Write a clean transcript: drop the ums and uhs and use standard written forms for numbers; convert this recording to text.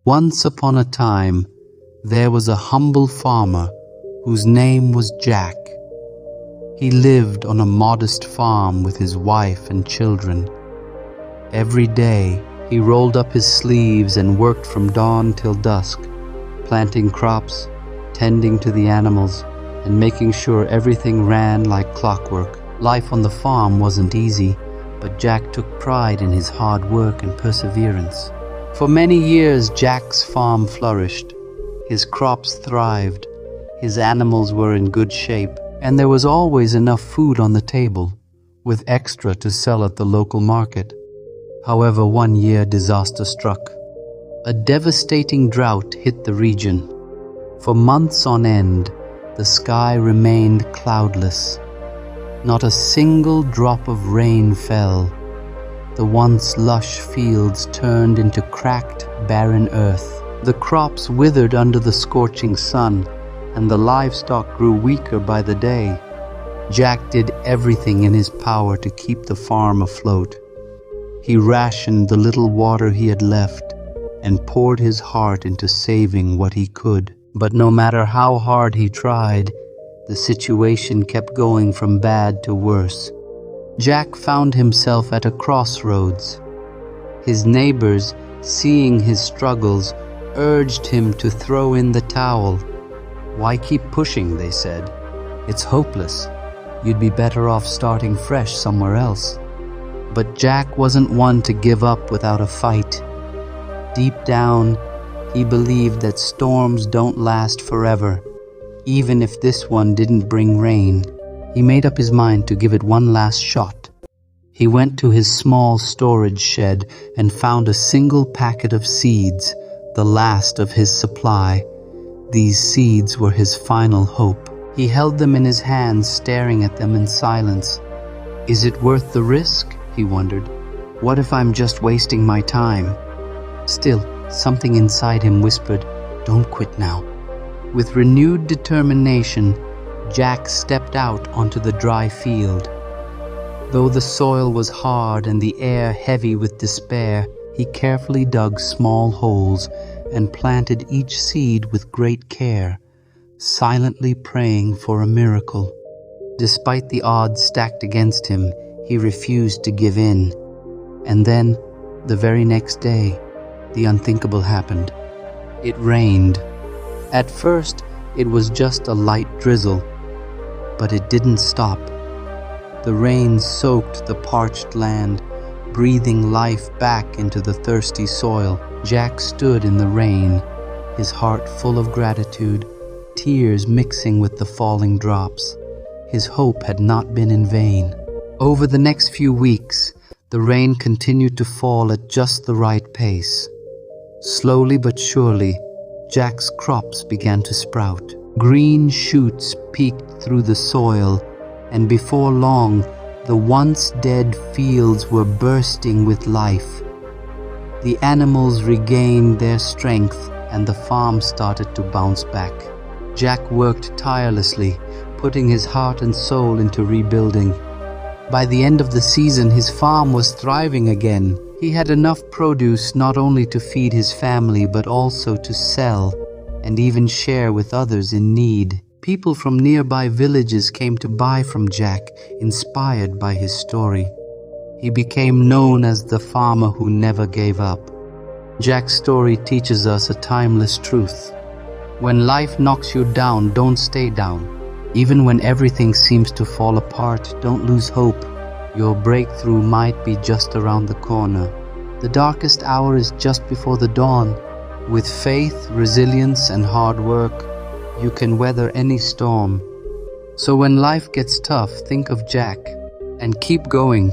Once upon a time, there was a humble farmer whose name was Jack. He lived on a modest farm with his wife and children. Every day, he rolled up his sleeves and worked from dawn till dusk, planting crops, tending to the animals, and making sure everything ran like clockwork. Life on the farm wasn't easy, but Jack took pride in his hard work and perseverance. For many years, Jack's farm flourished. His crops thrived, his animals were in good shape, and there was always enough food on the table, with extra to sell at the local market. However, one year disaster struck. A devastating drought hit the region. For months on end, the sky remained cloudless. Not a single drop of rain fell. The once lush fields turned into cracked, barren earth. The crops withered under the scorching sun, and the livestock grew weaker by the day. Jack did everything in his power to keep the farm afloat. He rationed the little water he had left and poured his heart into saving what he could. But no matter how hard he tried, the situation kept going from bad to worse. Jack found himself at a crossroads. His neighbors, seeing his struggles, urged him to throw in the towel. "Why keep pushing?" they said. "It's hopeless. You'd be better off starting fresh somewhere else." But Jack wasn't one to give up without a fight. Deep down, he believed that storms don't last forever, even if this one didn't bring rain. He made up his mind to give it one last shot. He went to his small storage shed and found a single packet of seeds, the last of his supply. These seeds were his final hope. He held them in his hands, staring at them in silence. Is it worth the risk? He wondered. What if I'm just wasting my time? Still, something inside him whispered, "Don't quit now." With renewed determination, Jack stepped out onto the dry field. Though the soil was hard and the air heavy with despair, he carefully dug small holes and planted each seed with great care, silently praying for a miracle. Despite the odds stacked against him, he refused to give in. And then, the very next day, the unthinkable happened. It rained. At first, it was just a light drizzle, but it didn't stop. The rain soaked the parched land, breathing life back into the thirsty soil. Jack stood in the rain, his heart full of gratitude, tears mixing with the falling drops. His hope had not been in vain. Over the next few weeks, the rain continued to fall at just the right pace. Slowly but surely, Jack's crops began to sprout. Green shoots peeked through the soil, and before long, the once dead fields were bursting with life. The animals regained their strength, and the farm started to bounce back. Jack worked tirelessly, putting his heart and soul into rebuilding. By the end of the season, his farm was thriving again. He had enough produce not only to feed his family, but also to sell and even share with others in need. People from nearby villages came to buy from Jack, inspired by his story. He became known as the farmer who never gave up. Jack's story teaches us a timeless truth. When life knocks you down, don't stay down. Even when everything seems to fall apart, don't lose hope. Your breakthrough might be just around the corner. The darkest hour is just before the dawn. With faith, resilience, and hard work, you can weather any storm. So when life gets tough, think of Jack and keep going.